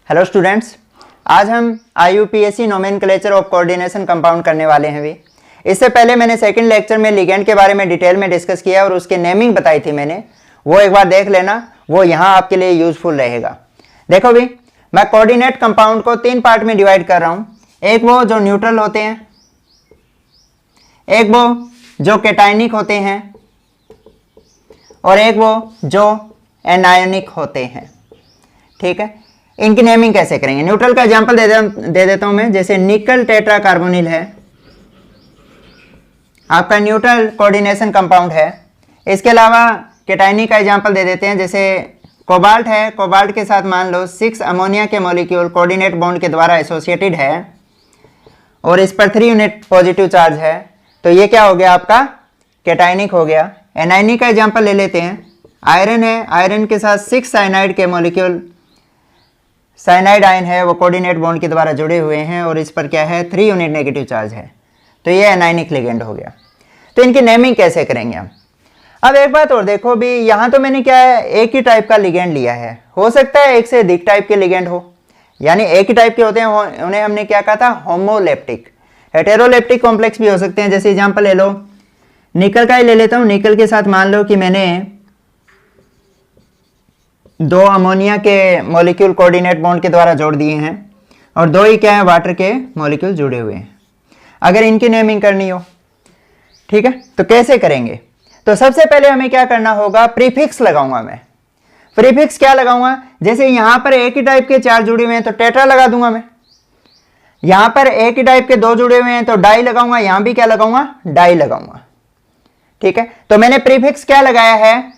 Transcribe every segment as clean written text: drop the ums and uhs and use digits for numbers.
Hello students, आज हम IUPAC nomenclature of coordination compound करने वाले हैं भी। इससे पहले मैंने सेकंड लेक्चर में लिगेंड के बारे में डिटेल में डिस्कस किया और उसकी नेमिंग बताई थी मैंने, वो एक बार देख लेना, वो यहाँ आपके लिए यूजफुल रहेगा। देखो भी, मैं कोऑर्डिनेट कंपाउंड को 3 पार्ट में डिवाइड कर रहा हूँ। एक वो जो न्यूट्रल होते हैं, एक वो जो कैटायनिक होते हैं और एक वो जो एनायनिक होते हैं। ठीक है, इनकी नेमिंग कैसे करेंगे? न्यूट्रल का एग्जांपल दे देता हूं मैं। जैसे निकल टेट्रा कार्बोनिल है, आपका न्यूट्रल कोऑर्डिनेशन कंपाउंड है। इसके अलावा कैटायनिक का एग्जांपल दे देते हैं। जैसे कोबाल्ट है, कोबाल्ट के साथ मान लो 6 अमोनिया के मॉलिक्यूल कोऑर्डिनेट बॉन्ड के द्वारा एसोसिएटेड है और इस पर 3 यूनिट पॉजिटिव चार्ज है, तो ये क्या हो गया? आपका कैटायनिक हो गया। एनायनिक का एग्जांपल ले लेते हैं। आयरन है, आयरन के साथ 6 साइनाइड के मॉलिक्यूल, साइनाइड आयन है, वो कोऑर्डिनेट बॉन्ड के द्वारा जुड़े हुए हैं और इस पर क्या है? 3 यूनिट नेगेटिव चार्ज है, तो ये एनायनिक लिगेंड हो गया। तो इनकी नेमिंग कैसे करेंगे हम? अब एक बात और देखो भी, यहाँ तो मैंने क्या है, एक ही टाइप का लिगेंड लिया है। हो सकता है एक से अधिक टाइप के लिगेंड हो, यानी एक ही टाइप के होते हैं, उन्हें हमने क्या कहा था? होमोलेप्टिक। हेटेरोलेप्टिक कॉम्प्लेक्स भी हो सकते हैं। जैसे एग्जाम्पल ले लो, निकल का ही ले लेता हूँ। निकल के साथ मान लो कि मैंने 2 अमोनिया के मॉलिक्यूल कोऑर्डिनेट बॉन्ड के द्वारा जोड़ दिए हैं और 2 ही क्या है? वाटर के मॉलिक्यूल जुड़े हुए हैं। अगर इनकी नेमिंग करनी हो, ठीक है, तो कैसे करेंगे? तो सबसे पहले हमें क्या करना होगा? प्रीफिक्स लगाऊंगा मैं। प्रीफिक्स क्या लगाऊंगा? जैसे यहां पर एक ही टाइप के 4 जुड़े हुए हैं तो टेट्रा लगा दूंगा मैं। यहां पर एक ही टाइप के 2 जुड़े हुए हैं तो डाई लगाऊंगा। यहां भी क्या लगाऊंगा? डाई लगाऊंगा। ठीक है, तो मैंने प्रीफिक्स क्या लगाया है?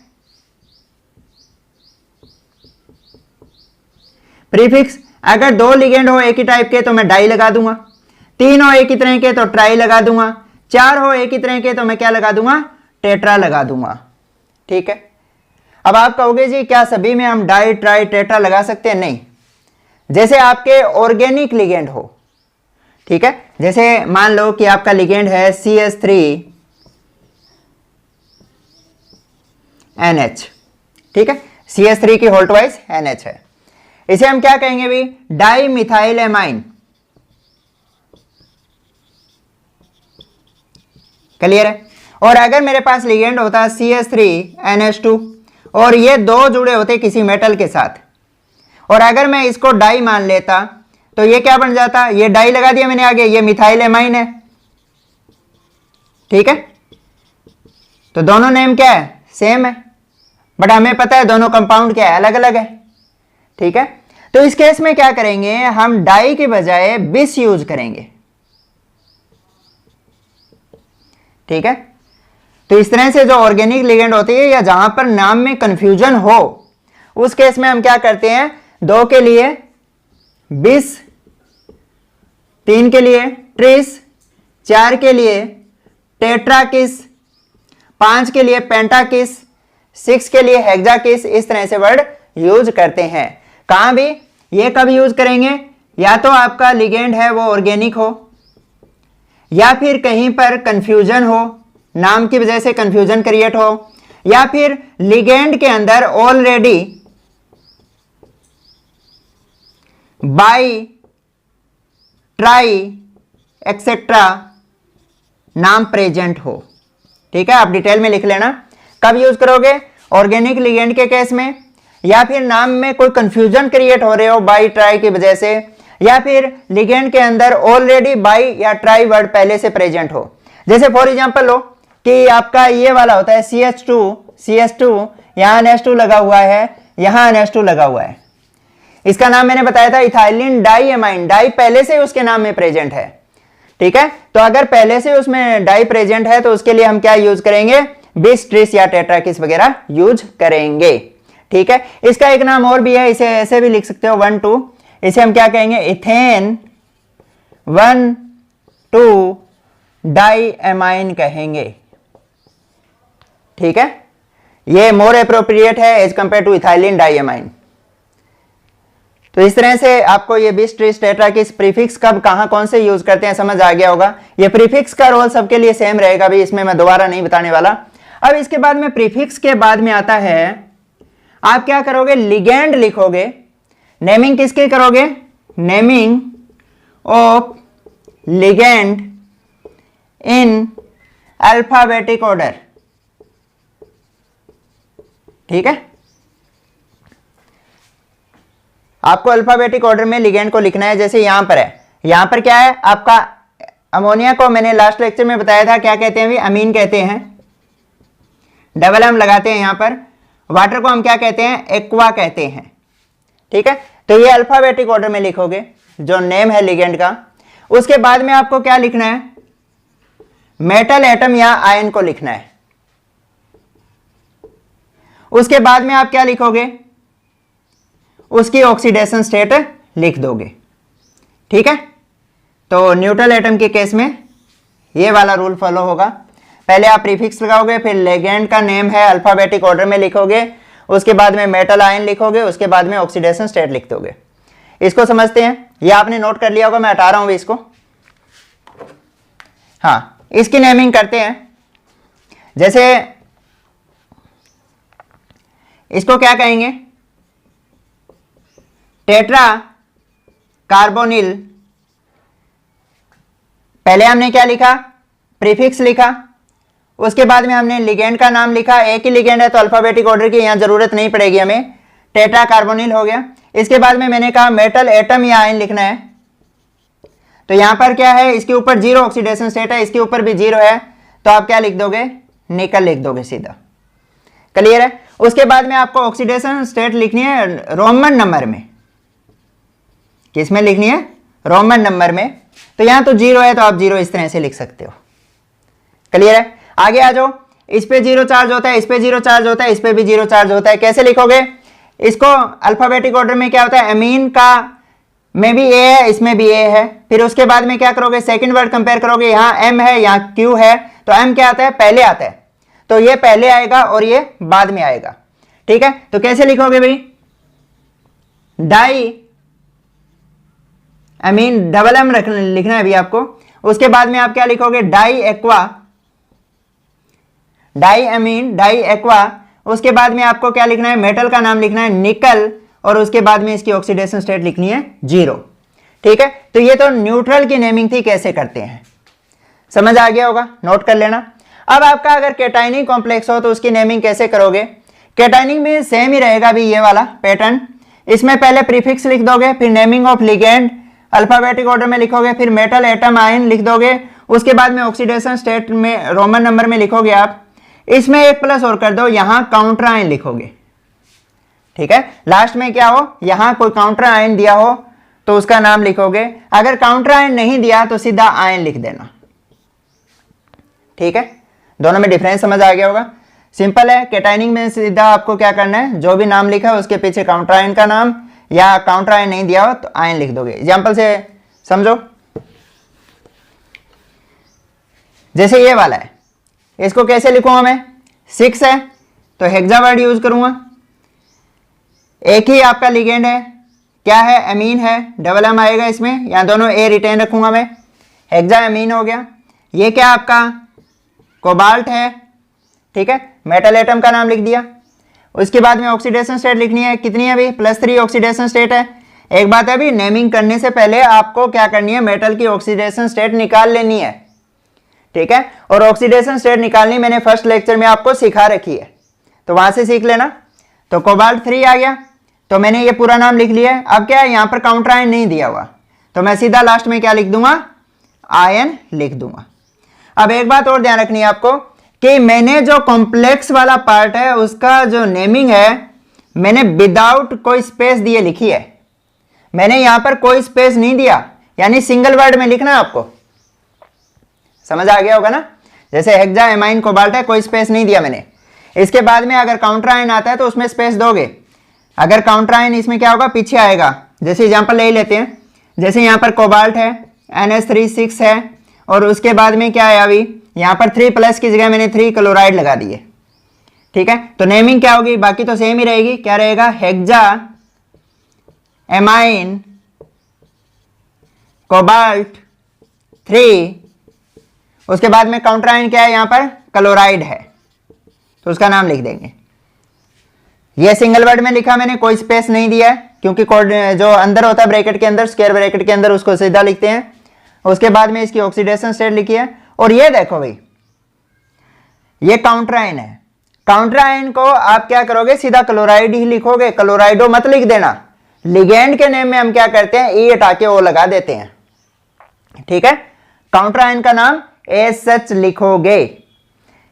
प्रीफिक्स अगर 2 लिगेंड हो एक ही टाइप के तो मैं डाई लगा दूंगा, 3 हो एक ही तरह के तो ट्राई लगा दूंगा, 4 हो एक ही तरह के तो मैं क्या लगा दूंगा? टेट्रा लगा दूंगा। ठीक है, अब आप कहोगे जी क्या सभी में हम डाई ट्राई टेट्रा लगा सकते हैं? नहीं, जैसे आपके ऑर्गेनिक लिगेंड हो। ठीक है, जैसे मान लो कि आपका लिगेंड है CH3NH। ठीक है, CH3 की होल ट्वाइस NH है। इसे हम क्या कहेंगे भी? Di methyl amine. क्लियर है? और अगर मेरे पास लिगेंड होता CH3NH2 और ये 2 जुड़े होते किसी मेटल के साथ, और अगर मैं इसको डाई मान लेता तो ये क्या बन जाता? ये डाई लगा दिया मैंने आगे, ये मिथाइल एमाइन है। ठीक है, तो दोनों नेम क्या है? सेम है, बट हमें पता है दोनों कंपाउंड क्या है? अलग अलग है। ठीक है, तो इस केस में क्या करेंगे? हम डाई के बजाय बिस यूज करेंगे। ठीक है, तो इस तरह से जो ऑर्गेनिक लिगेंड होती है या जहां पर नाम में कंफ्यूजन हो, उस केस में हम क्या करते हैं? 2 के लिए बिस, 3 के लिए ट्रिस, 4 के लिए टेट्राकिस, 5 के लिए पेंटाकिस, 6 के लिए हेक्साकिस। इस तरह से वर्ड यूज करते हैं। कहां भी ये कब यूज करेंगे? या तो आपका लिगेंड है वो ऑर्गेनिक हो, या फिर कहीं पर कंफ्यूजन हो, नाम की वजह से कंफ्यूजन क्रिएट हो, या फिर लिगेंड के अंदर ऑलरेडी बाई ट्राई एक्सेट्रा नाम प्रेजेंट हो। ठीक है, आप डिटेल में लिख लेना। कब यूज करोगे? ऑर्गेनिक लिगेंड के केस में, या फिर नाम में कोई कंफ्यूजन क्रिएट हो रहे हो बाई ट्राई की वजह से, या फिर लिगेंड के अंदर ऑलरेडी बाई या ट्राई वर्ड पहले से प्रेजेंट हो। जैसे फॉर एग्जांपल लो कि आपका ये वाला होता है CH2, यहां NH2 लगा हुआ है, यहां NH2 लगा हुआ है। इसका नाम मैंने बताया था इथाइलिन डाई एमाइन। डाई पहले से उसके नाम में प्रेजेंट है। ठीक है, तो अगर पहले से उसमें डाई प्रेजेंट है तो उसके लिए हम क्या यूज करेंगे? बिस, ट्रिस या टेट्राकिस वगैरह यूज करेंगे। ठीक है, इसका एक नाम और भी है, इसे ऐसे भी लिख सकते हो 1,2। इसे हम क्या कहेंगे? इथेन 1,2 डाई एमाइन कहेंगे। ठीक है, ये मोर एप्रोप्रिएट है as compare to ethylenediamine. तो इस तरह से आपको ये बिस, ट्रिस, टेट्राकिस प्रीफिक्स कब कहां कौन से यूज करते हैं समझ आ गया होगा। ये प्रीफिक्स का रोल सबके लिए सेम रहेगा भी, इसमें मैं दोबारा नहीं बताने वाला। अब इसके बाद में प्रीफिक्स के बाद में आता है, आप क्या करोगे? लिगेंड लिखोगे। नेमिंग किसकी करोगे? Naming of legend in alphabetic order. ठीक है, आपको अल्फाबेटिक ऑर्डर में लिगेंड को लिखना है। जैसे यहां पर है, यहां पर क्या है आपका अमोनिया को मैंने लास्ट लेक्चर में बताया था क्या कहते हैं, भी अमीन कहते हैं, डबल एम लगाते हैं यहां पर। वाटर को हम क्या कहते हैं? एक्वा कहते हैं। ठीक है, तो ये अल्फाबेटिक ऑर्डर में लिखोगे जो नेम है लिगेंड का। उसके बाद में आपको क्या लिखना है? मेटल एटम या आयन को लिखना है। उसके बाद में आप क्या लिखोगे? उसकी ऑक्सीडेशन स्टेट लिख दोगे। ठीक है, तो न्यूट्रल एटम के केस में ये वाला रूल फॉलो होगा। पहले आप प्रीफिक्स लगाओगे, फिर लिगेंड का नेम है अल्फाबेटिक ऑर्डर में लिखोगे, उसके बाद में मेटल आयन लिखोगे, उसके बाद में ऑक्सीडेशन स्टेट लिख दोगे। इसको समझते हैं, ये आपने नोट कर लिया होगा, मैं हटा रहा हूं इसको। हाँ, इसकी नेमिंग करते हैं। जैसे इसको क्या कहेंगे? Tetra carbonyl. पहले हमने क्या लिखा? प्रीफिक्स लिखा, उसके बाद में हमने लिगेंड का नाम लिखा। एक ही लिगेंड है तो अल्फाबेटिक ऑर्डर की यहां जरूरत नहीं पड़ेगी हमें, टेट्रा कार्बोनिल हो गया। इसके बाद में मैंने कहा मेटल एटम या आयन लिखना है, तो यहां पर क्या है? इसके ऊपर 0 ऑक्सीडेशन स्टेट है, इसके ऊपर भी 0 है, तो आप क्या लिख दोगे? निकल लिख दोगे सीधा। क्लियर है? उसके बाद में आपको ऑक्सीडेशन स्टेट लिखनी है रोमन नंबर में। किस में लिखनी है? रोमन नंबर में। तो यहां तो 0 है तो आप 0 इस तरह से लिख सकते हो। क्लियर है? आगे आ जाओ। इस पे 0 चार्ज होता है, इस पे 0 चार्ज होता है, इस पे भी 0 चार्ज होता है। कैसे लिखोगे इसको? अल्फाबेटिक ऑर्डर में क्या होता है? अमीन का में भी ए है, इसमें भी ए है। फिर उसके बाद में क्या करोगे? सेकंड वर्ड कंपेयर करोगे, यहां एम है, यहां क्यू है, तो एम क्या आता है? पहले आता है, तो ये पहले आएगा और ये बाद में आएगा। ठीक है, तो कैसे लिखोगे भाई? डाई अमीन, डबल एम लिखना है अभी आपको। उसके बाद में आप क्या लिखोगे? डाई एक्वा, डाई अमीन, डाई एक्वा। उसके बाद में आपको क्या लिखना है? मेटल का नाम लिखना है निकल, और उसके बाद में इसकी ऑक्सीडेशन स्टेट लिखनी है 0। ठीक है, तो ये तो न्यूट्रल की नेमिंग थी, कैसे करते हैं समझ आ गया होगा, नोट कर लेना। अब आपका अगर कैटायनिक कॉम्प्लेक्स हो तो उसकी नेमिंग कैसे करोगे? कैटायनिक में सेम ही रहेगा भी ये वाला पैटर्न। इसमें पहले प्रीफिक्स लिख दोगे, फिर naming of ligand alphabetic order में लिखोगे, फिर मेटल एटम आयन लिख दोगे, उसके बाद में ऑक्सीडेशन स्टेट में रोमन नंबर में लिखोगे आप। इसमें एक प्लस और कर दो, यहां काउंटर आयन लिखोगे। ठीक है, लास्ट में क्या हो? यहां कोई काउंटर आयन दिया हो तो उसका नाम लिखोगे। अगर काउंटर आयन नहीं दिया तो सीधा आयन लिख देना। ठीक है, दोनों में डिफरेंस समझ आ गया होगा। सिंपल है, कैटायनिक में सीधा आपको क्या करना है? जो भी नाम लिखा है उसके पीछे काउंटर आयन का नाम, या काउंटर आयन नहीं दिया हो तो आयन लिख दोगे। एग्जाम्पल से समझो, जैसे ये वाला है, इसको कैसे लिखूंगा मैं? 6 है तो हेक्सा वर्ड यूज करूंगा। एक ही आपका लिगेंड है, क्या है? अमीन है, डबल एम आएगा इसमें, यहां दोनों ए रिटेन रखूंगा मैं, हेक्सा अमीन हो गया। ये क्या आपका? कोबाल्ट है। ठीक है, मेटल एटम का नाम लिख दिया। उसके बाद में ऑक्सीडेशन स्टेट लिखनी है, कितनी है अभी? +3 ऑक्सीडेशन स्टेट है। एक बात है अभी, नेमिंग करने से पहले आपको क्या करनी है? मेटल की ऑक्सीडेशन स्टेट निकाल लेनी है। ठीक है, और ऑक्सीडेशन स्टेट निकालनी मैंने फर्स्ट लेक्चर में आपको सिखा रखी है, तो वहां से सीख लेना। तो कोबाल्ट 3 आ गया, तो मैंने ये पूरा नाम लिख लिया है। अब क्या है? यहां पर काउंटर आयन नहीं दिया हुआ, तो मैं सीधा लास्ट में क्या लिख दूंगा? आयन लिख दूंगा। अब एक बात और ध्यान रखनी है आपको कि मैंने जो कॉम्प्लेक्स वाला पार्ट है उसका जो नेमिंग है मैंने विदाउट कोई स्पेस दिए लिखी है। मैंने यहां पर कोई स्पेस नहीं दिया, यानी सिंगल वर्ड में लिखना है आपको। समझ आ गया होगा ना? जैसे हेक्सा एमाइन कोबाल्ट है, कोई स्पेस नहीं दिया मैंने। इसके बाद में अगर काउंटर आयन आता है तो उसमें स्पेस दोगे। अगर काउंटर आयन इसमें क्या होगा? पीछे आएगा। जैसे एग्जांपल ले लेते हैं, जैसे यहां पर कोबाल्ट है, NH3 है, और उसके बाद में क्या है? अभी यहां पर 3+ की जगह मैंने 3 क्लोराइड लगा दिए। ठीक है, तो नेमिंग क्या होगी? बाकी तो सेम ही रहेगी। क्या रहेगा? Hexa amine cobalt 3। उसके बाद में काउंटर आयन क्या है? यहां पर क्लोराइड है, तो उसका नाम लिख देंगे। ये सिंगल वर्ड में लिखा मैंने, कोई स्पेस नहीं दिया है क्योंकि जो अंदर होता है ब्रैकेट के अंदर, स्क्वायर ब्रैकेट के अंदर, उसको सीधा लिखते हैं। उसके बाद में इसकी ऑक्सीडेशन स्टेट लिखी है। और ये देखो भाई, ये काउंटर आयन है। काउंटर आयन को आप क्या करोगे, सीधा क्लोराइड ही लिखोगे, क्लोराइडो मत लिख देना। लिगेंड के नेम में हम क्या करते हैं, ई हटा के ओ लगा देते हैं। ठीक है, काउंटर आयन का नाम एज सच लिखोगे।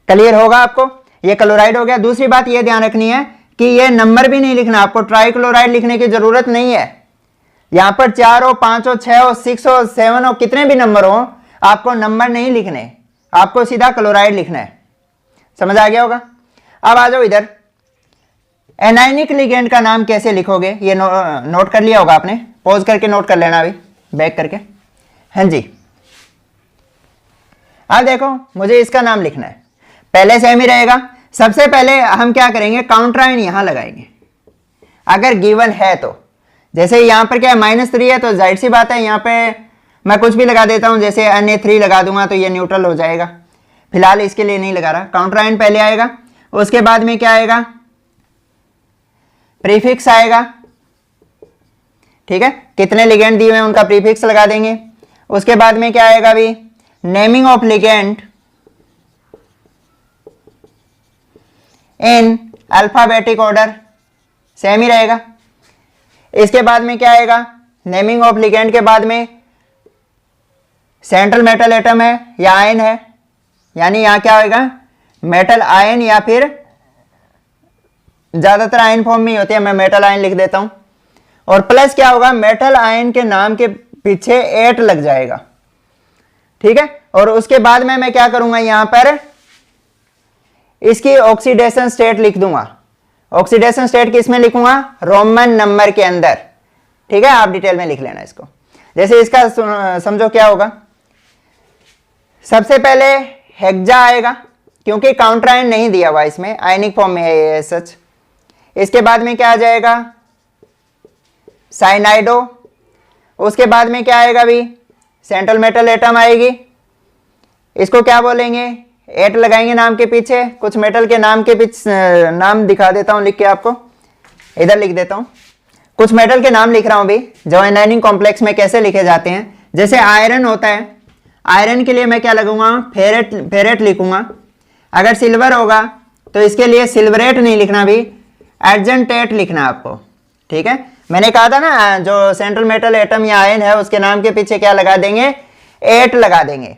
क्लियर होगा आपको? ये क्लोराइड हो गया। दूसरी बात ये ध्यान रखनी है कि ये नंबर भी नहीं लिखना, आपको ट्राइक्लोराइड लिखने की जरूरत नहीं है। यहां पर 4 हो, 5 हो, 6 हो, 6 हो, 7 हो, कितने भी नंबर हो, आपको नंबर नहीं लिखने, आपको सीधा क्लोराइड लिखना है। समझ आ गया होगा? अब आ जाओ इधर, एनायनिक लिगेंड का नाम कैसे लिखोगे, ये नोट कर लिया होगा आपने, पॉज करके नोट कर लेना अभी, बैक करके। हाँ जी, अब देखो मुझे इसका नाम लिखना है, पहले सेम ही रहेगा। सबसे पहले हम क्या करेंगे, काउंटर आयन यहां लगाएंगे अगर गिवन है तो। जैसे यहां पर क्या है, -3 है, तो जाहिर सी बात है यहां पे मैं कुछ भी लगा देता हूं, जैसे Na3 लगा दूंगा तो ये न्यूट्रल हो जाएगा। फिलहाल इसके लिए नहीं लगा रहा। काउंटर आयन पहले आएगा, उसके बाद में क्या आएगा, प्रीफिक्स आएगा। ठीक है, कितने लिगेंड दिए हुए हैं उनका प्रीफिक्स लगा देंगे। उसके बाद में क्या आएगा अभी, naming of legend in alphabetic order, same ही रहेगा। इसके बाद में क्या आएगा, नेमिंग ऑफ लिगेंड के बाद में सेंट्रल मेटल एटम है या आयन है, यानी यहां क्या होगा, मेटल आयन, या फिर ज्यादातर आयन फॉर्म में ही होती है, मैं मेटल आयन लिख देता हूं। और प्लस क्या होगा, मेटल आयन के नाम के पीछे 8 लग जाएगा। ठीक है, और उसके बाद में मैं क्या करूंगा, यहां पर इसकी ऑक्सीडेशन स्टेट लिख दूंगा। ऑक्सीडेशन स्टेट किस में लिखूंगा, रोमन नंबर के अंदर। ठीक है, आप डिटेल में लिख लेना इसको। जैसे इसका समझो क्या होगा, सबसे पहले हेक्सा आएगा, क्योंकि काउंटर आयन नहीं दिया हुआ इसमें, आयनिक फॉर्म में है ये सच। इसके बाद में क्या आ जाएगा, साइनाइडो। उसके बाद में क्या आएगा अभी, सेंट्रल मेटल एटम आएगी। इसको क्या बोलेंगे, 8 लगाएंगे नाम के पीछे। कुछ मेटल के नाम के पीछे नाम दिखा देता हूं लिख के आपको, इधर लिख देता हूं। कुछ मेटल के नाम लिख रहा हूं अभी, जो एनायनिक कॉम्प्लेक्स में कैसे लिखे जाते हैं। जैसे आयरन होता है, आयरन के लिए मैं क्या लगूंगा, फेरेट लिखूंगा। अगर सिल्वर होगा तो इसके लिए सिल्वरेट नहीं लिखना, भी एडजेंटेट लिखना आपको। ठीक है, मैंने कहा था ना, जो सेंट्रल मेटल एटम या आयन है उसके नाम के पीछे क्या लगा देंगे, 8 लगा देंगे।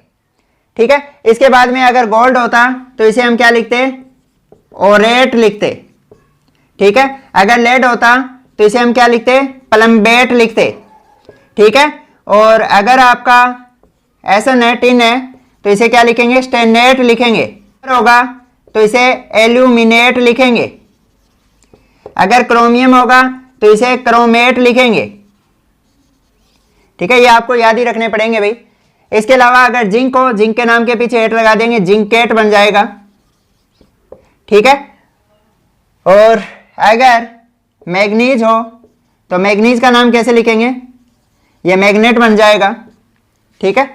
ठीक है, इसके बाद में अगर गोल्ड होता तो इसे हम क्या लिखते, ओरेट लिखते। ठीक है, अगर लेड होता तो इसे हम क्या लिखते, प्लम्बेट लिखते। ठीक है, और अगर आपका ऐसा टिन है तो इसे क्या लिखेंगे, स्टेनेट लिखेंगे। अगर होगा तो इसे एल्यूमिनेट लिखेंगे। अगर क्रोमियम होगा तो इसे क्रोमेट लिखेंगे। ठीक है, ये आपको याद ही रखने पड़ेंगे भाई। इसके अलावा अगर जिंक हो, जिंक के नाम के पीछे 8 लगा देंगे, जिंकेट बन जाएगा। ठीक है, और अगर मैग्नीज हो तो मैग्नीज का नाम कैसे लिखेंगे, ये मैग्नेट बन जाएगा। ठीक है,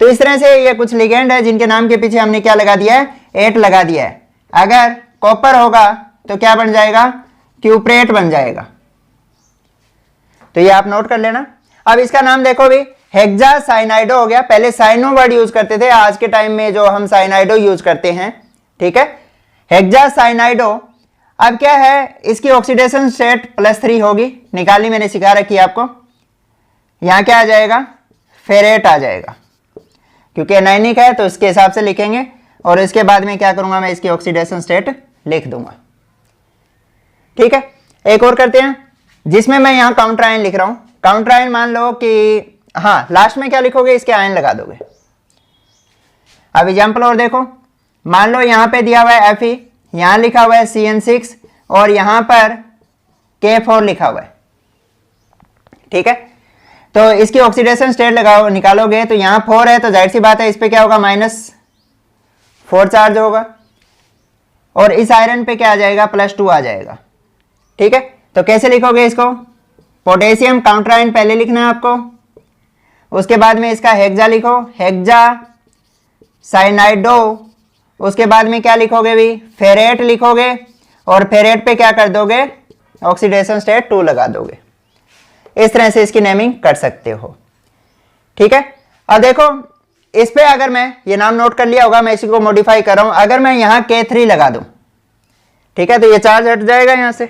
तो इस तरह से ये कुछ लिगेंड है जिनके नाम के पीछे हमने क्या लगा दिया है, 8 लगा दिया है। अगर कॉपर होगा तो क्या बन जाएगा, क्यूप्रेट बन जाएगा। तो ये आप नोट कर लेना। अब इसका नाम देखो भी, हेक्सा साइनाइडो हो गया। पहले साइनो वर्ड यूज करते थे, आज के टाइम में जो हम साइनाइडो यूज करते हैं। ठीक है, हेक्सा साइनाइडो। अब क्या है, इसकी ऑक्सीडेशन स्टेट +3 होगी, निकालनी मैंने सिखा रखी है आपको। यहां क्या आ जाएगा, फेरेट आ जाएगा, क्योंकि एनायनिक है तो इसके हिसाब से लिखेंगे। और इसके बाद में क्या करूंगा, मैं इसकी ऑक्सीडेशन स्टेट लिख दूंगा। ठीक है, एक और करते हैं, जिसमें मैं यहां काउंटर आयन लिख रहा हूं। काउंटर आयन मान लो कि, हाँ, लास्ट में क्या लिखोगे, इसके आयन लगा दोगे। अब एग्जाम्पल और देखो, मान लो यहां पे दिया हुआ है Fe, यहां लिखा हुआ है CN6 और यहां पर K4 लिखा हुआ है। ठीक है, तो इसकी ऑक्सीडेशन स्टेट लगाओ, निकालोगे तो यहां 4 है तो जाहिर सी बात है इस पे क्या होगा, -4 चार्ज होगा। और इस आयरन पे क्या आ जाएगा, +2 आ जाएगा। ठीक है, तो कैसे लिखोगे इसको, पोटेशियम काउंटर आयन पहले लिखना है आपको। उसके बाद में इसका हेक्सा लिखो, हेक्सा साइनाइडो। उसके बाद में क्या लिखोगे भी, फेरेट लिखोगे। और फेरेट पे क्या कर दोगे, ऑक्सीडेशन स्टेट 2 लगा दोगे। इस तरह से इसकी नेमिंग कर सकते हो। ठीक है, अब देखो इस पे अगर मैं ये नाम नोट कर लिया होगा, मैं इसी को मॉडिफाई कर रहा हूं, अगर मैं यहाँ K3 लगा दूं, ठीक है, तो ये चार्ज हट जाएगा यहां से।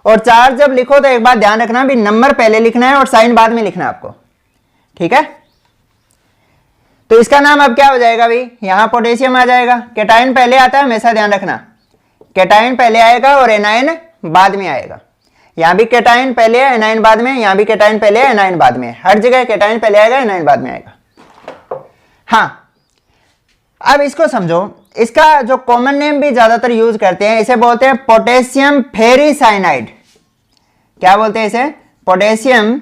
और चार्ज जब लिखो तो एक बात ध्यान रखना भी, नंबर पहले लिखना है और साइन बाद में लिखना है आपको। ठीक है, तो इसका नाम अब क्या हो जाएगा भाई, यहां पोटेशियम आ जाएगा। कैटायन पहले आता है, हमेशा ध्यान रखना, कैटायन पहले आएगा और एनायन बाद में आएगा। यहां भी कैटायन पहले है, एनायन बाद में, यहां भी कैटायन पहले है, एनायन बाद में, हर जगह कैटायन पहले आएगा, एनायन बाद में आएगा। हाँ, अब इसको समझो, इसका जो कॉमन नेम भी ज्यादातर यूज करते हैं, इसे बोलते हैं पोटेशियम फेरीसाइनाइड। क्या बोलते हैं इसे, पोटेशियम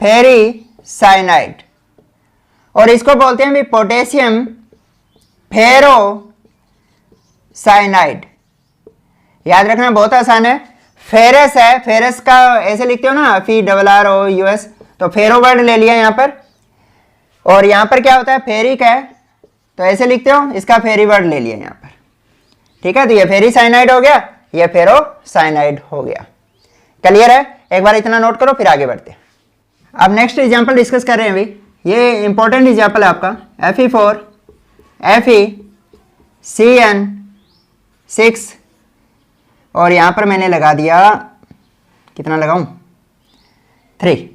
फेरीसाइनाइड। और इसको बोलते हैं भी पोटेशियम फेरोसाइनाइड। याद रखना बहुत आसान है, फेरस है, फेरस का ऐसे लिखते हो ना, FERROUS, तो फेरो वर्ड ले लिया यहां पर। और यहां पर क्या होता है, फेरिक है, तो ऐसे लिखते हो, इसका फेरी वर्ड ले लिया यहां पर। ठीक है, तो ये फेरीसाइनाइड हो गया, ये फेरोसाइनाइड हो गया। क्लियर है, एक बार इतना नोट करो, फिर आगे बढ़ते हैं। अब नेक्स्ट एग्जांपल डिस्कस कर रहे हैं भाई, ये इंपॉर्टेंट एग्जांपल है आपका, Fe4 FeCN6, और यहां पर मैंने लगा दिया, कितना लगाऊं, 3।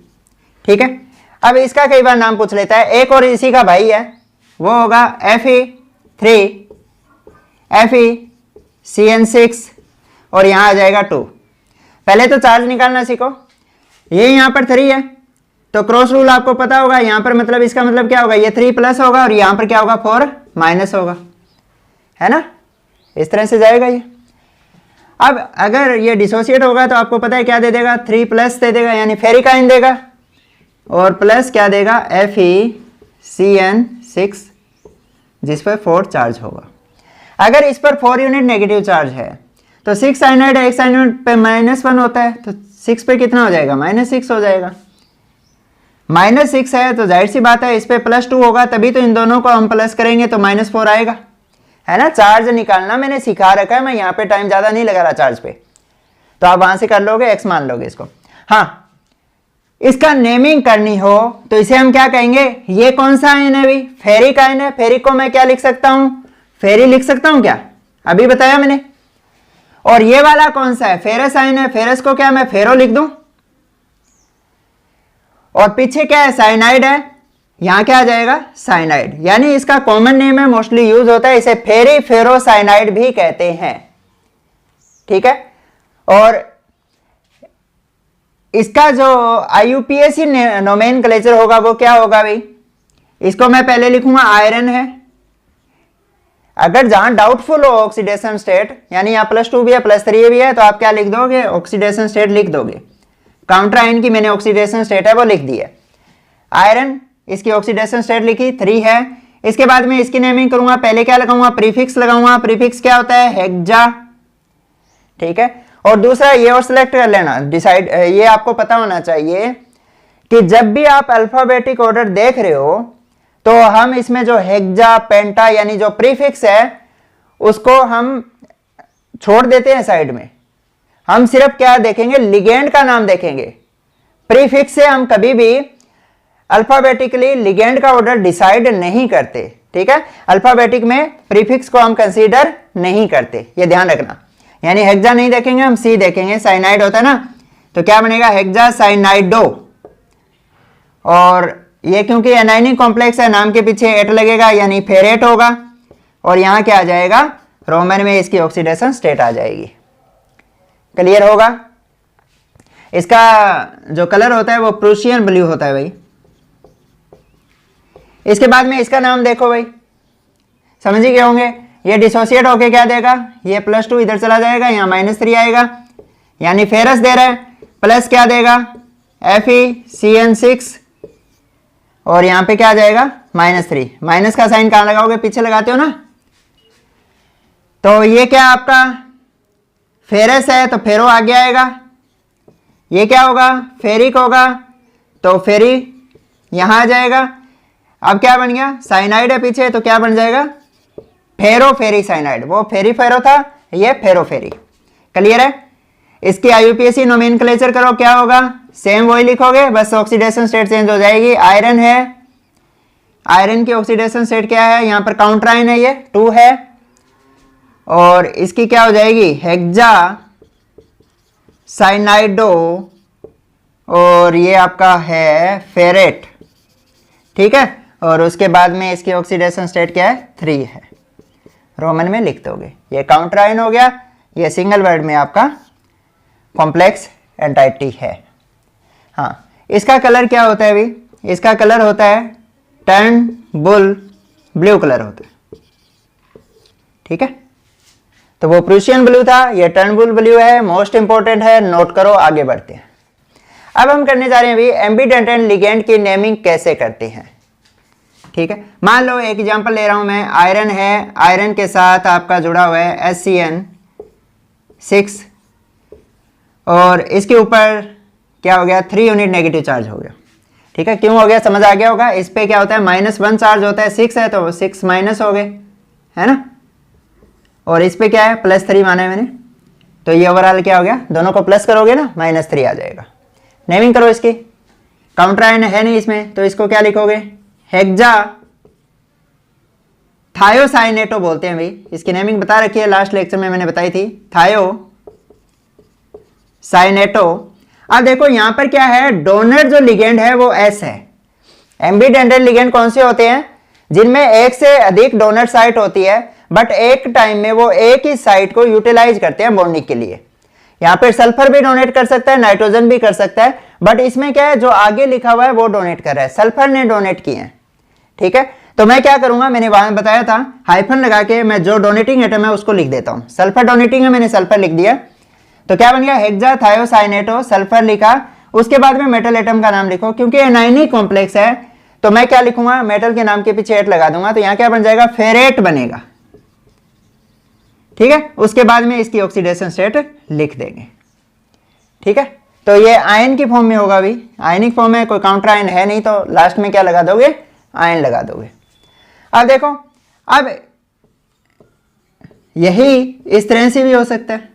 ठीक है, अब इसका कई बार नाम पूछ लेता है, एक और इसी का भाई है, वो होगा Fe3 FeCN6, और यहां आ जाएगा 2। पहले तो चार्ज निकालना सीखो, ये यहां पर 3 है, तो क्रॉस रूल आपको पता होगा, यहां पर मतलब इसका मतलब क्या होगा, ये 3 प्लस होगा और यहां पर क्या होगा, 4 माइनस होगा, है ना, इस तरह से जाएगा ये। अब अगर ये डिसोसिएट होगा तो आपको पता है क्या दे देगा, 3 प्लस दे देगा, यानी फेरिक आयन देगा, और प्लस क्या देगा, FeCN6, जिस पर 4 चार्ज होगा। अगर इस पर 4 यूनिट नेगेटिव चार्ज है तो 6 साइनाइड है, एक साइनाइड पे -1 होता है, तो 6 पे कितना हो जाएगा, -6 हो जाएगा। -6 है तो जाहिर सी बात है इस पे +2 होगा, तभी तो इन दोनों को हम प्लस करेंगे तो -4 आएगा, है ना। चार्ज निकालना मैंने सिखा रखा है, मैं यहाँ पे टाइम ज्यादा नहीं लगा रहा चार्ज पे, तो आप वहां से कर लोगे, x मान लोगे इसको। हाँ, इसका नेमिंग करनी हो तो इसे हम क्या कहेंगे, ये कौन सा आयन है भाई, फेरिक आयन है। फेरिक को मैं क्या लिख सकता हूं, फेरी लिख सकता हूं क्या, अभी बताया मैंने। और ये वाला कौन सा है, फेरस आयन है, फेरस को क्या मैं फेरो लिख दूं। और पीछे क्या है, साइनाइड है, यहां क्या आ जाएगा, साइनाइड। यानी इसका कॉमन नेम है, मोस्टली यूज होता है, इसे फेरी फेरोसाइनाइड भी कहते हैं। ठीक है, और इसका जो IUPAC नोमेनक्लेचर होगा वो क्या होगा भाई, इसको मैं पहले लिखूंगा आयरन है। अगर जहां डाउटफुल हो ऑक्सीडेशन स्टेट, यानी यहाँ +2 भी है +3 भी है, तो आप क्या लिख दोगे, ऑक्सीडेशन स्टेट लिख दोगे। काउंटर आयन की मैंने ऑक्सीडेशन स्टेट है वो लिख दी है। आयरन, इसकी ऑक्सीडेशन स्टेट लिखी 3 है। इसके बाद में इसकी नेमिंग करूंगा, पहले क्या लगाऊंगा, प्रीफिक्स लगाऊंगा। प्रीफिक्स क्या होता है, हेक्सा। ठीक है, और दूसरा ये और सिलेक्ट कर लेना, डिसाइड, ये आपको पता होना चाहिए कि जब भी आप अल्फाबेटिक ऑर्डर देख रहे हो तो हम इसमें जो हेक्सा, पेंटा यानी जो प्रीफिक्स है उसको हम छोड़ देते हैं साइड में। हम सिर्फ क्या देखेंगे, लिगेंड का नाम देखेंगे। प्रीफिक्स से हम कभी भी अल्फाबेटिकली लिगेंड का ऑर्डर डिसाइड नहीं करते। ठीक है, अल्फाबेटिक में प्रीफिक्स को हम कंसीडर नहीं करते, ये ध्यान रखना। यानी हेक्सा नहीं देखेंगे, हम सी देखेंगे। साइनाइड होता है ना, तो क्या बनेगा, हेक्सा साइनाइडो। और ये क्योंकि एनायनिक कॉम्प्लेक्स है, नाम के पीछे एट लगेगा, यानी फेरेट होगा। और यहां क्या आ जाएगा, रोमन में इसकी ऑक्सीडेशन स्टेट आ जाएगी। क्लियर होगा। इसका जो कलर होता है वो प्रूशियन ब्लू होता है भाई। इसके बाद में इसका नाम देखो भाई, समझ ही गए होंगे। ये डिसोसिएट होके क्या देगा, ये +2 इधर चला जाएगा, यहाँ -3 आएगा, यानी फेरस दे रहा है। प्लस क्या देगा, FeCN6, और यहाँ पे क्या आ जाएगा, -3। माइनस का साइन कहाँ लगाओगे, पीछे लगाते हो ना। तो ये क्या आपका फेरस है, तो फेरो आगे आएगा। ये क्या होगा, फेरिक होगा, तो फेरी यहां आ जाएगा। अब क्या बन गया, साइनाइड है पीछे, तो क्या बन जाएगा, फेरो फेरी साइनाइड। वो फेरी फेरो था, ये फेरो फेरी। क्लियर है। इसकी IUPAC नोमेनक्लेचर करो, क्या होगा, सेम वही लिखोगे, बस ऑक्सीडेशन स्टेट चेंज हो जाएगी। आयरन है, आयरन की ऑक्सीडेशन स्टेट क्या है, यहाँ पर काउंटर आयन है, ये 2 है, और इसकी क्या हो जाएगी, हेक्सा साइनाइडो, और ये आपका है फेरेट, ठीक है। और उसके बाद में इसकी ऑक्सीडेशन स्टेट क्या है, 3 है, रोमन में लिख दोगे। ये काउंटर आयन हो गया, ये सिंगल वर्ड में आपका कॉम्प्लेक्स एंटाइटी है। हाँ, इसका कलर क्या होता है अभी, इसका कलर होता है टर्न बुल ब्लू कलर होता है, ठीक है। तो वो प्रूशियन ब्लू था, ये टर्न बुल ब्लू है, मोस्ट इंपॉर्टेंट है, नोट करो। आगे बढ़ते हैं। अब हम करने जा रहे हैं अभी एम्बीडेंटेंट लिगेंड की नेमिंग कैसे करते हैं, ठीक है। मान लो एक एग्जांपल ले रहा हूं मैं, आयरन है, आयरन के साथ आपका जुड़ा हुआ है HCN6, और इसके ऊपर क्या हो गया, 3 यूनिट नेगेटिव चार्ज हो गया, ठीक है। क्यों हो गया, समझ आ गया होगा। इस पे क्या होता है, -1 चार्ज होता है, 6 है तो 6 माइनस हो गए, है ना। और इस पे क्या है, +3 माना है मैंने, तो ये ओवरऑल क्या हो गया, दोनों को प्लस करोगे ना, -3 आ जाएगा। नेमिंग करो इसकी, काउंटर आयन है नहीं इसमें, तो इसको क्या लिखोगे, हेक्सा थायोसाइनेटो बोलते हैं भाई। इसकी नेमिंग बता रखी है, लास्ट लेक्चर में मैंने बताई थी, थायो साइनेटो। अब देखो यहां पर क्या है, डोनर जो लिगेंड है वो S है। एम्बीडेंटेंट लिगेंड कौन से होते हैं, जिनमें एक से अधिक डोनर साइट होती है, बट एक टाइम में वो एक ही साइट को यूटिलाइज करते हैं बॉन्डिंग के लिए। यहाँ पे सल्फर भी डोनेट कर सकता है, नाइट्रोजन भी कर सकता है, बट इसमें क्या है, जो आगे लिखा हुआ है वो डोनेट कर रहा है, सल्फर ने डोनेट किए हैं, ठीक है। तो मैं क्या करूंगा, मैंने वहां बताया था, हाइफन लगा के मैं जो डोनेटिंग एटम है उसको लिख देता हूं। सल्फर डोनेटिंग है, मैंने सल्फर लिख दिया, तो क्या बन गया, हेक्सा थायोसाइनेटो, सल्फर लिखा। उसके बाद में मेटल एटम का नाम लिखो, क्योंकि एनायनिक कॉम्प्लेक्स है, तो मैं क्या लिखूंगा, मेटल के नाम के पीछे एट लगा दूंगा, तो यहां क्या बन जाएगा, फेरेट बनेगा, ठीक है। उसके बाद में इसकी ऑक्सीडेशन स्टेट लिख देंगे, ठीक है। तो ये आयन की फॉर्म में होगा, अभी आयनिक फॉर्म में, कोई काउंटर आयन है नहीं, तो लास्ट में क्या लगा दोगे, आयन लगा दोगे। अब देखो, अब यही इस तरह से भी हो सकता है।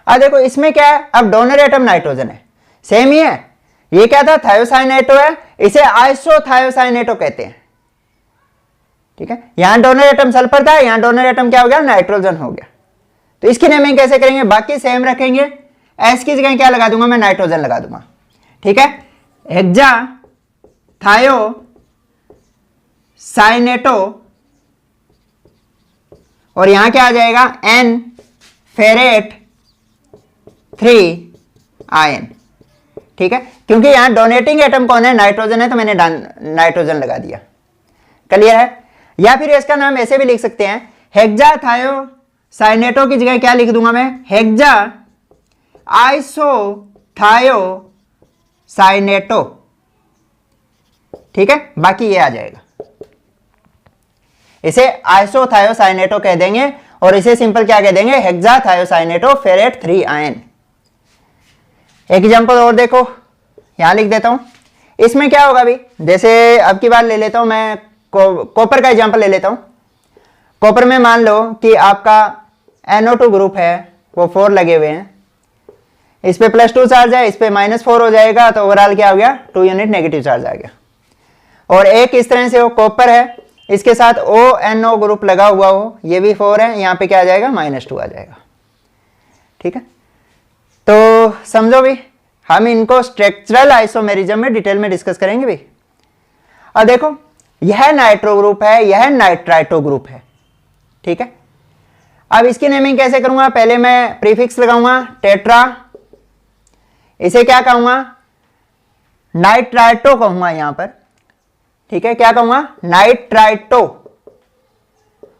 अब देखो इसमें क्या है, अब डोनर एटम नाइट्रोजन है, सेम ही है। ये क्या था, थायोसाइनेटो है, इसे आइसोथायोसाइनेटो कहते हैं, ठीक है। यहां डोनर एटम सल्फर था, यहां डोनर एटम क्या हो गया, नाइट्रोजन हो गया। तो इसकी नेमिंग कैसे करेंगे, बाकी सेम रखेंगे, एस की जगह क्या लगा दूंगा, मैं नाइट्रोजन लगा दूंगा, ठीक है। हेक्सा थायो साइनेटो, और यहां क्या आ जाएगा, एन फेरेट 3 आयन, ठीक है। क्योंकि यहां डोनेटिंग एटम कौन है, नाइट्रोजन है, तो मैंने नाइट्रोजन लगा दिया, क्लियर है। या फिर इसका नाम ऐसे भी लिख सकते हैं, हेक्सा थायो साइनेटो की जगह क्या लिख दूंगा मैं, हेक्सा आइसो थायो साइनेटो, ठीक है। बाकी ये आ जाएगा, इसे आइसोथायोसाइनेटो कह देंगे, और इसे सिंपल क्या कह देंगे, हेक्सा थायोसाइनेटो फेरेट 3 आयन। एक एग्जांपल और देखो, यहां लिख देता हूं। इसमें क्या होगा अभी, जैसे अब की बार ले लेता हूं मैं, कॉपर का एग्जांपल ले लेता हूं। कॉपर में मान लो कि आपका NO2 ग्रुप है, वो 4 लगे हुए हैं, इस पे +2 चार्ज है, इस पे -4 हो जाएगा, तो ओवरऑल क्या हो गया, 2 यूनिट नेगेटिव चार्ज आ गया। और एक इस तरह से वो कॉपर है, इसके साथ ONO ग्रुप लगा हुआ हो, ये भी 4 है, यहाँ पे क्या आ जाएगा, -2 आ जाएगा, ठीक है। तो समझो भी, हम इनको स्ट्रक्चरल आइसोमेरिज्म में डिटेल में डिस्कस करेंगे भी। अब देखो, यह नाइट्रो ग्रुप है, यह नाइट्राइटो ग्रुप है, ठीक है। अब इसकी नेमिंग कैसे करूंगा, पहले मैं प्रीफिक्स लगाऊंगा टेट्रा, इसे क्या कहूंगा, नाइट्राइटो कहूंगा यहां पर, ठीक है। क्या कहूंगा, नाइट्राइटो।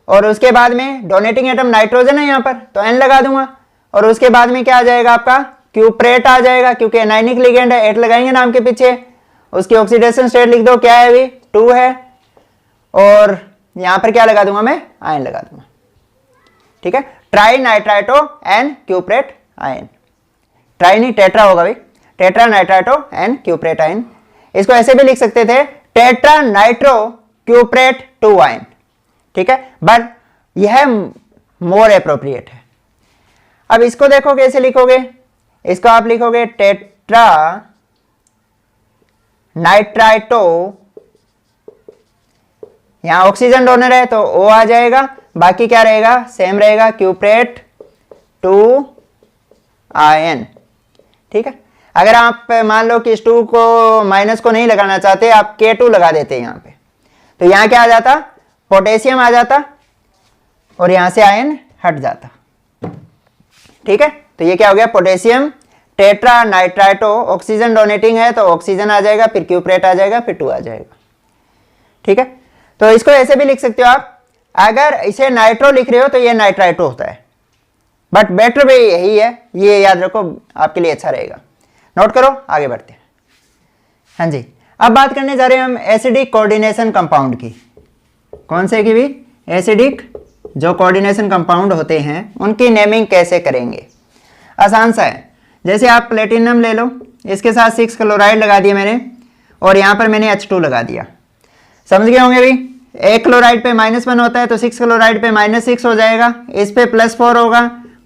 और उसके बाद में डोनेटिंग एटम नाइट्रोजन है यहां पर, तो N लगा दूंगा, और उसके बाद में क्या आ जाएगा, आपका क्यूप्रेट आ जाएगा, क्योंकि एनायनिक लिगेंड है, 8 लगाएंगे नाम के पीछे। उसकी ऑक्सीडेशन स्टेट लिख दो, क्या है अभी, 2 है, और यहां पर क्या लगा दूंगा मैं, आयन लगा दूंगा, ठीक है। Tri nitrito N cuprate ion, tri नहीं टेट्रा होगा भाई, tetra nitrito N cuprate ion. इसको ऐसे भी लिख सकते थे, टेट्रा नाइट्रो क्यूप्रेट 2 आयन, ठीक है। बट यह मोर एप्रोप्रिएट है। अब इसको देखो कैसे लिखोगे, इसको आप लिखोगे टेट्रा नाइट्राइटो, यहां ऑक्सीजन डोनर है तो O आ जाएगा, बाकी क्या रहेगा, सेम रहेगा, क्यूप्रेट 2 ठीक है। अगर आप मान लो कि इस 2 को माइनस को नहीं लगाना चाहते, आप K2 लगा देते यहां पे, तो यहां क्या आ जाता, पोटेशियम आ जाता और यहां से आयन हट जाता। ठीक है, तो ये क्या हो गया, potassium tetra nitrito, oxygen donating है तो ऑक्सीजन आ जाएगा, फिर क्यूप्रेट आ जाएगा, फिर 2 आ जाएगा। ठीक है, तो इसको ऐसे भी लिख सकते हो आप, अगर इसे नाइट्रो लिख रहे हो तो ये नाइट्राइटो होता है, बट बेटर वे यही है, ये याद रखो, आपके लिए अच्छा रहेगा। नोट करो, आगे बढ़ते हैं। हाँ जी, अब बात करने जा रहे हैं हम एसिडिक कोऑर्डिनेशन कंपाउंड की। कौन से की भी, एसिडिक जो कोऑर्डिनेशन कंपाउंड होते हैं उनकी नेमिंग कैसे करेंगे। आसान सा है, जैसे आप प्लेटिनम ले लो, इसके साथ 6 क्लोराइड लगा दिया मैंने और यहाँ पर मैंने H2 लगा दिया। समझ गए होंगे भी, एक क्लोराइड पे -1 होता है तो 6 क्लोराइड पे -6 हो जाएगा, इस पे +4 होगा,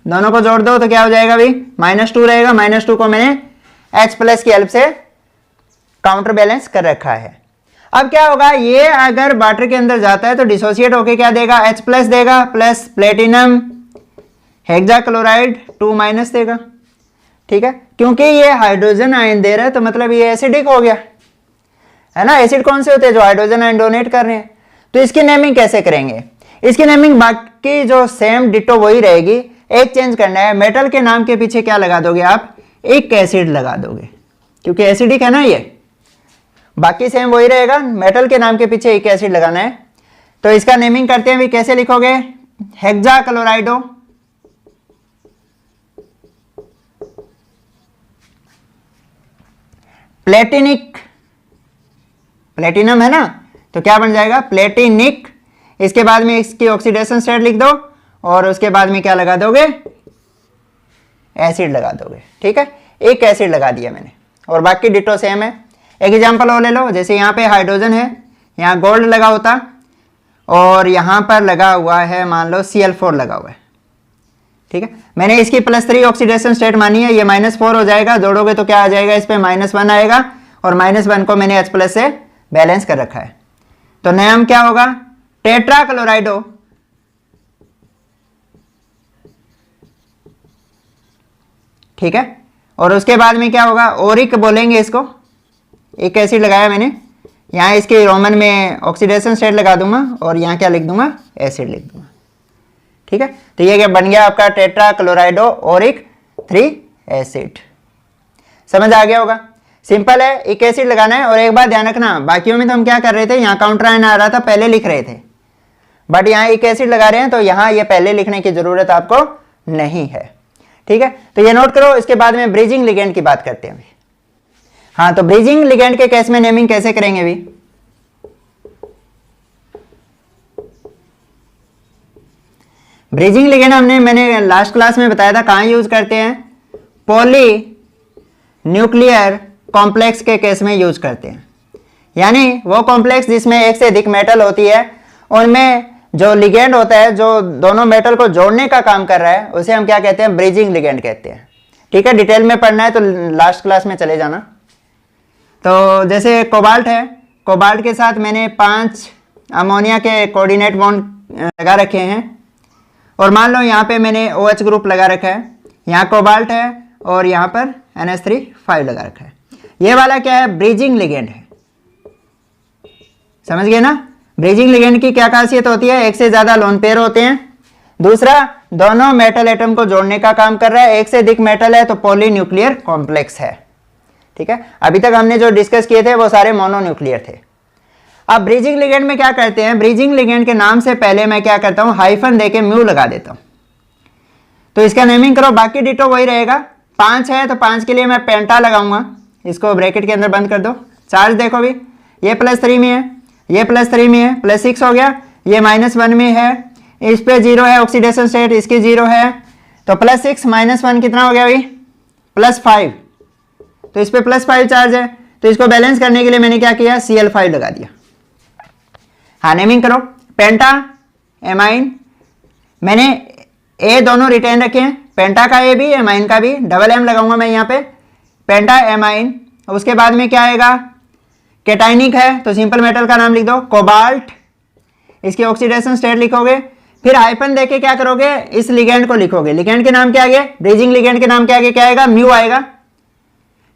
दोनों को जोड़ दो तो क्या हो जाएगा भी, -2 रहेगा। -2 को मैंने H+ की हेल्प से काउंटर बैलेंस कर रखा है। अब क्या होगा, ये अगर वाटर के अंदर जाता है तो डिसोसिएट होके क्या देगा, H+ देगा, प्लस प्लेटिनम हेक्साक्लोराइड 2- देगा। ठीक है, क्योंकि ये हाइड्रोजन आयन दे रहा है तो मतलब ये एसिडिक हो गया, है ना। एसिड कौन से होते हैं, जो हाइड्रोजन आयन डोनेट कर रहे हैं। तो इसकी नेमिंग कैसे करेंगे, इसकी नेमिंग बाकी जो सेम डिटो वही रहेगी, एक चेंज करना है, मेटल के नाम के पीछे क्या लगा दोगे आप, एक एसिड लगा दोगे, क्योंकि एसिडिक है ना ये। बाकी सेम वही रहेगा, मेटल के नाम के पीछे एक एसिड लगाना है। तो इसका नेमिंग करते हैं भी, कैसे लिखोगे, हेक्साक्लोराइडो, प्लेटिनिक, प्लेटिनम है ना तो क्या बन जाएगा, प्लेटिनिक। इसके बाद में इसकी ऑक्सीडेशन स्टेट लिख दो और उसके बाद में क्या लगा दोगे, एसिड लगा दोगे। ठीक है, एक एसिड लगा दिया मैंने और बाकी डिटो सेम है। एक एग्जांपल और ले लो, जैसे यहाँ पे हाइड्रोजन है, यहाँ गोल्ड लगा होता और यहाँ पर लगा हुआ है मान लो Cl4 लगा हुआ है। ठीक है, मैंने इसकी +3 ऑक्सीडेशन स्टेट मानी है, ये -4 हो जाएगा, जोड़ोगे तो क्या आ जाएगा, इस पे -1 आएगा और -1 को मैंने H+ से बैलेंस कर रखा है। तो नाम क्या होगा, टेट्रा क्लोराइडो, ठीक है। और उसके बाद में क्या होगा, ओरिक बोलेंगे इसको, एक एसिड लगाया मैंने, यहाँ इसके रोमन में ऑक्सीडेशन स्टेट लगा दूंगा और यहाँ क्या लिख दूंगा, एसिड लिख दूंगा। ठीक है, तो ये क्या बन गया आपका, टेट्रा क्लोराइडो ओरिक 3 एसिड। समझ आ गया होगा, सिंपल है, एक एसिड लगाना है। और एक बात ध्यान रखना, बाकियों में तो हम क्या कर रहे थे, यहाँ काउंटर आयन आ रहा था, पहले लिख रहे थे, बट यहाँ एक एसिड लगा रहे हैं तो यहाँ ये पहले लिखने की जरूरत आपको नहीं है। ठीक है, तो ये नोट करो। इसके बाद में ब्रिजिंग लिगेंड की बात करते हैं अभी। हाँ, तो ब्रिजिंग लिगेंड के केस में नेमिंग कैसे करेंगे अभी, ब्रिजिंग लिगेंड मैंने लास्ट क्लास में बताया था कहाँ यूज करते हैं, पॉली न्यूक्लियर कॉम्प्लेक्स के केस में यूज करते हैं। यानी वो कॉम्प्लेक्स जिसमें एक से अधिक मेटल होती है, उनमें जो लिगेंड होता है जो दोनों मेटल को जोड़ने का काम कर रहा है, उसे हम क्या कहते हैं, ब्रिजिंग लिगेंड कहते हैं। ठीक है, डिटेल में पढ़ना है तो लास्ट क्लास में चले जाना। तो जैसे कोबाल्ट है, कोबाल्ट के साथ मैंने 5 अमोनिया के कोऑर्डिनेट बॉन्ड लगा रखे हैं और मान लो यहाँ पे मैंने OH ग्रुप लगा रखा है, यहाँ कोबाल्ट है और यहाँ पर NH3 लगा रखा है। ये वाला क्या है, ब्रिजिंग लिगेंड है। समझ गए ना, ब्रिजिंग लिगेंड की क्या खासियत होती है, एक से ज्यादा लोन पेयर होते हैं, दूसरा दोनों मेटल एटम को जोड़ने का काम कर रहा है, एक से अधिक मेटल है तो पॉली न्यूक्लियर कॉम्प्लेक्स है। ठीक है, अभी तक हमने जो डिस्कस किए थे वो सारे मोनोन्यूक्लियर थे। अब ब्रिजिंग लिगेंड में क्या करते हैं, ब्रिजिंग लिगेंड के नाम से पहले मैं क्या करता हूं, हाइफन देके म्यू लगा देता हूं। तो इसका नेमिंग करो, बाकी डिटो वही रहेगा। 5 है तो 5 के लिए मैं पेंटा लगाऊंगा, इसको ब्रैकेट के अंदर बंद कर दो। चार्ज देखो भी, ये +3 में है, ये +3 में है, +6 हो गया, ये -1 में है, इस पे 0 है ऑक्सीडेशन स्टेट, इसकी 0 है, तो +6 -1 कितना हो गया भाई, +5। तो इस पे +5 चार्ज है, तो इसको बैलेंस करने के लिए मैंने क्या किया, Cl5 लगा दिया। हाँ, नेमिंग करो, पेंटा एमाइन, मैंने ए दोनों रिटेन रखे हैं, पेंटा का ए भी एमाइन का भी, डबल एम लगाऊंगा मैं यहाँ पे, पेंटा एमाइन। उसके बाद में क्या आएगा, कैटाइनिक है तो सिंपल मेटल का नाम लिख दो कोबाल्ट, इसकी ऑक्सीडेशन स्टेट लिखोगे, फिर हाइफन देके क्या करोगे, इस लिगेंड को लिखोगे, लिगेंड के नाम के आगे, ब्रिजिंग लिगेंड के नाम के आगे क्या आएगा, म्यू आएगा,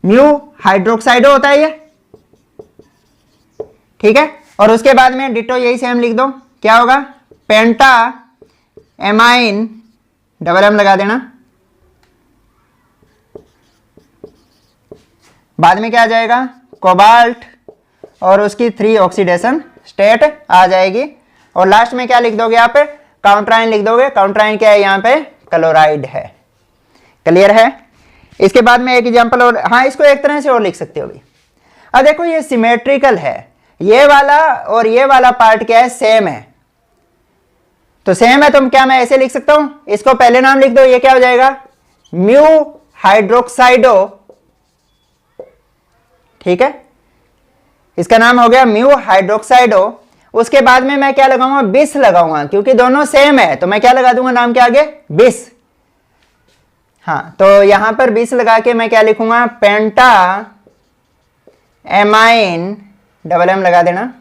म्यू हाइड्रोक्साइडो होता है ये, ठीक है। और उसके बाद में डिटो यही सेम लिख दो, क्या होगा, पेंटा एमाइन, डबल एम लगा देना, बाद में क्या आ जाएगा, कोबाल्ट, और उसकी 3 ऑक्सीडेशन स्टेट आ जाएगी। और लास्ट में क्या लिख दोगे आप, काउंटराइन लिख दोगे, काउंटराइन क्या है यहाँ पे, क्लोराइड है। क्लियर है। इसके बाद में एक एग्जांपल और, हाँ इसको एक तरह से और लिख सकते हो भी। अब देखो ये सिमेट्रिकल है, ये वाला और ये वाला पार्ट क्या है, सेम है, तो सेम है तो क्या मैं ऐसे लिख सकता हूं, इसको पहले नाम लिख दो, ये क्या हो जाएगा, म्यू हाइड्रोक्साइडो, ठीक है, इसका नाम हो गया म्यू हाइड्रोक्साइडो। उसके बाद में मैं क्या लगाऊंगा, बिस लगाऊंगा, क्योंकि दोनों सेम है तो मैं क्या लगा दूंगा नाम के आगे, बिस। हाँ तो यहां पर बिस लगा के मैं क्या लिखूंगा, पेंटा एमाइन, डबल एम लगा देना,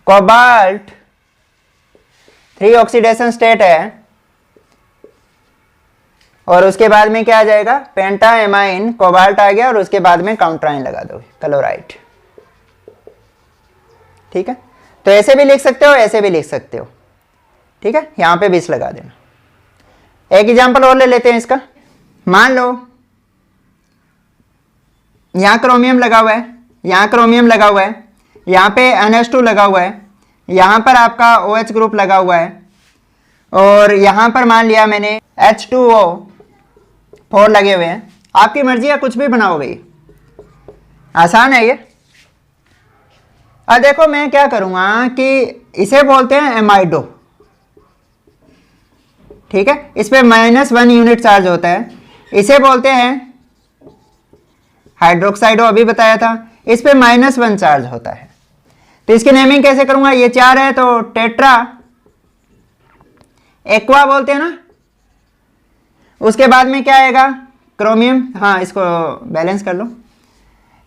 कोबाल्ट, 3 ऑक्सीडेशन स्टेट है, और उसके बाद में क्या आ जाएगा, पेंटा एमाइन, कोबाल्ट आ गया, और उसके बाद में काउंटराइन लगा दोगे, क्लोराइड, ठीक है। तो ऐसे भी लिख सकते हो, ऐसे भी लिख सकते हो, ठीक है, यहां पे 20 लगा देना। एक एग्जांपल और ले लेते हैं इसका। मान लो यहां क्रोमियम लगा हुआ है, यहां क्रोमियम लगा हुआ है, यहां पे NH2 लगा हुआ है, यहां पर आपका OH ग्रुप लगा हुआ है, और यहां पर मान लिया मैंने H2O4 लगे हुए हैं। आपकी मर्जी है, कुछ भी बनाओगे, आसान है ये। अब देखो मैं क्या करूंगा कि इसे बोलते हैं एमाइडो, ठीक है, इस पे -1 यूनिट चार्ज होता है, इसे बोलते हैं हाइड्रोक्साइडो, अभी बताया था, इस पे -1 चार्ज होता है। तो इसकी नेमिंग कैसे करूंगा, ये 4 है तो टेट्रा एक्वा बोलते हैं ना। उसके बाद में क्या आएगा, क्रोमियम, हाँ इसको बैलेंस कर लो,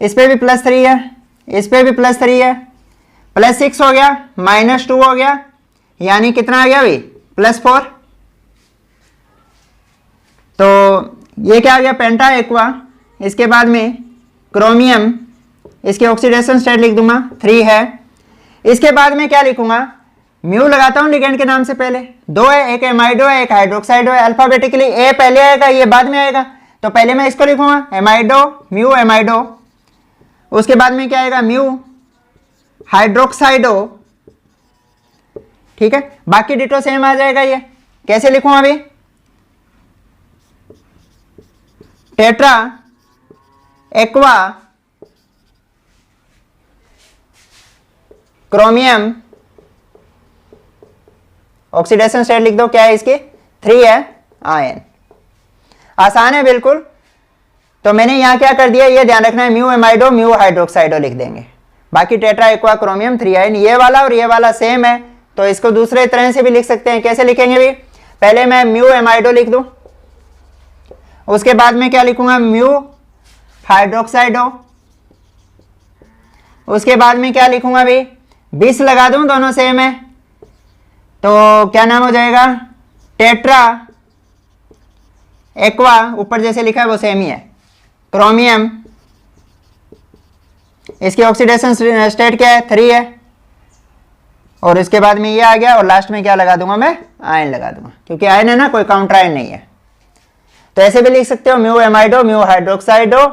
इस पे भी +3 है, इस पे भी +3 है, +6 हो गया, -2 हो गया, यानी कितना आ गया भाई, +4। तो ये क्या आ गया, पेंटा एक्वा, इसके बाद में क्रोमियम, इसके ऑक्सीडेशन स्टेट लिख दूंगा 3 है। इसके बाद में क्या लिखूंगा, म्यू लगाता हूं लिगेंड के नाम से, पहले 2 है, एक एमाइडो है, एक हाइड्रोक्साइडो है, अल्फाबेटिकली ए पहले आएगा, ये बाद में आएगा, तो पहले मैं इसको लिखूंगा एमाइडो, म्यू एमाइडो, उसके बाद में क्या आएगा, म्यू हाइड्रोक्साइडो, ठीक है, बाकी डिटो सेम आ जाएगा। ये कैसे लिखूं अभी, tetra aqua chromium, oxidation state लिख दो, क्या है इसकी 3 है, आयन। आसान है बिल्कुल। तो मैंने यहां क्या कर दिया, ये ध्यान रखना है, म्यू एमाइडो म्यू हाइड्रोक्साइडो लिख देंगे, बाकी टेट्रा एक्वा क्रोमियम 3 आयन। ये वाला और ये वाला सेम है तो इसको दूसरे तरह से भी लिख सकते हैं। कैसे लिखेंगे भी, पहले मैं म्यू एमाइडो लिख दूं, उसके बाद में क्या लिखूंगा, म्यू हाइड्रोक्साइडो, उसके बाद में क्या लिखूंगा भी, 20 लगा दूं, दोनों सेम है तो क्या नाम हो जाएगा, टेट्रा एक्वा, ऊपर जैसे लिखा है वो सेम ही है, क्रोमियम, इसकी ऑक्सीडेशन स्टेट क्या है 3 है, और इसके बाद में ये आ गया, और लास्ट में क्या लगा दूंगा मैं, आयन लगा दूंगा, क्योंकि आयन है ना, कोई काउंटर आयन नहीं है। तो ऐसे भी लिख सकते हो, म्यू एमाइडो म्यू हाइड्रोक्साइडो,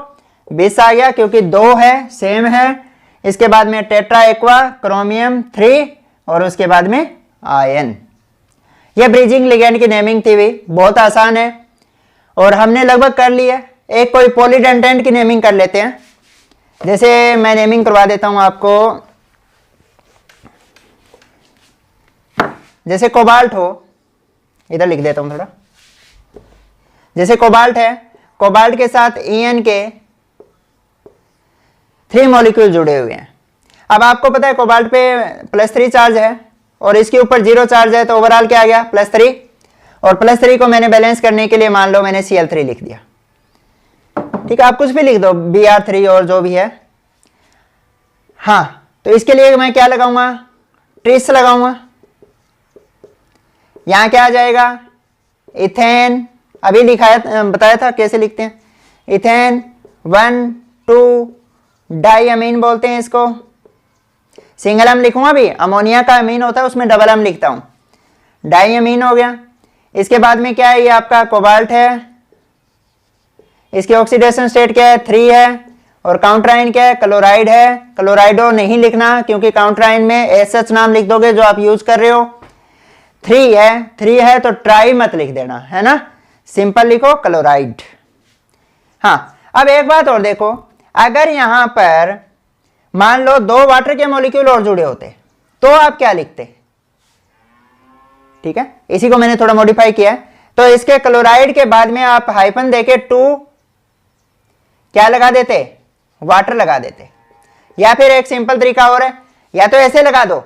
20 आ गया क्योंकि 2 है, सेम है। इसके बाद में टेट्रा एक्वा क्रोमियम 3, और उसके बाद में आयन। ये ब्रिजिंग लिगेंड की नेमिंग थी भी, बहुत आसान है और हमने लगभग कर ली है। एक कोई पॉलीडेंटेंट की नेमिंग कर लेते हैं, जैसे मैं नेमिंग करवा देता हूं आपको, जैसे कोबाल्ट हो, इधर लिख देता हूं थोड़ा, जैसे कोबाल्ट है, कोबाल्ट के साथ EN के 3 मॉलिक्यूल जुड़े हुए हैं। अब आपको पता है कोबाल्ट पे +3 चार्ज है और इसके ऊपर 0 चार्ज है, तो ओवरऑल क्या आ गया +3। और +3 को मैंने बैलेंस करने के लिए मान लो मैंने Cl3 लिख दिया। ठीक है, आप कुछ भी लिख दो, Br3 और जो भी है। हाँ, तो इसके लिए मैं क्या लगाऊंगा, ट्रिस लगाऊंगा। यहां क्या आ जाएगा, इथेन, अभी लिखाया बताया था कैसे लिखते हैं, इथेन 1,2 डाईअमीन बोलते हैं इसको। सिंगल अम लिखूंगा भी, अमोनिया का अमीन होता है उसमें डबल अम लिखता हूं, डाईअमीन हो गया। इसके बाद में क्या है, ये आपका कोबाल्ट है, इसकी ऑक्सीडेशन स्टेट क्या है, 3 है, और काउंटराइन क्या है, क्लोराइड है। क्लोराइडो नहीं लिखना क्योंकि काउंटराइन में एसएच नाम लिख दोगे जो आप यूज कर रहे हो। 3 है तो ट्राई मत लिख देना, है ना, सिंपल लिखो क्लोराइड। हाँ, अब एक बात और देखो, अगर यहां पर मान लो 2 वाटर के मॉलिक्यूल और जुड़े होते तो आप क्या लिखते। ठीक है, इसी को मैंने थोड़ा मॉडिफाई किया है। तो इसके क्लोराइड के बाद में आप हाइफन देके 2 क्या लगा देते, वाटर लगा देते। या फिर एक सिंपल तरीका और है, या तो ऐसे लगा दो,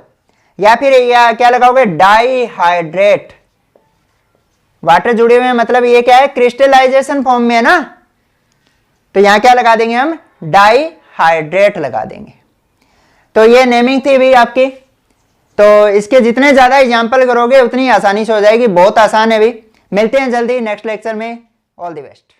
या फिर या क्या लगाओगे, डाईहाइड्रेट। वाटर जुड़े हुए हैं मतलब ये क्या है, क्रिस्टलाइजेशन फॉर्म में है ना, तो यहां क्या लगा देंगे हम, डाईहाइड्रेट लगा देंगे। तो ये नेमिंग थी भी आपकी। तो इसके जितने ज्यादा एग्जाम्पल करोगे उतनी आसानी से हो जाएगी, बहुत आसान है भी। मिलते हैं जल्दी नेक्स्ट लेक्चर में, ऑल द बेस्ट।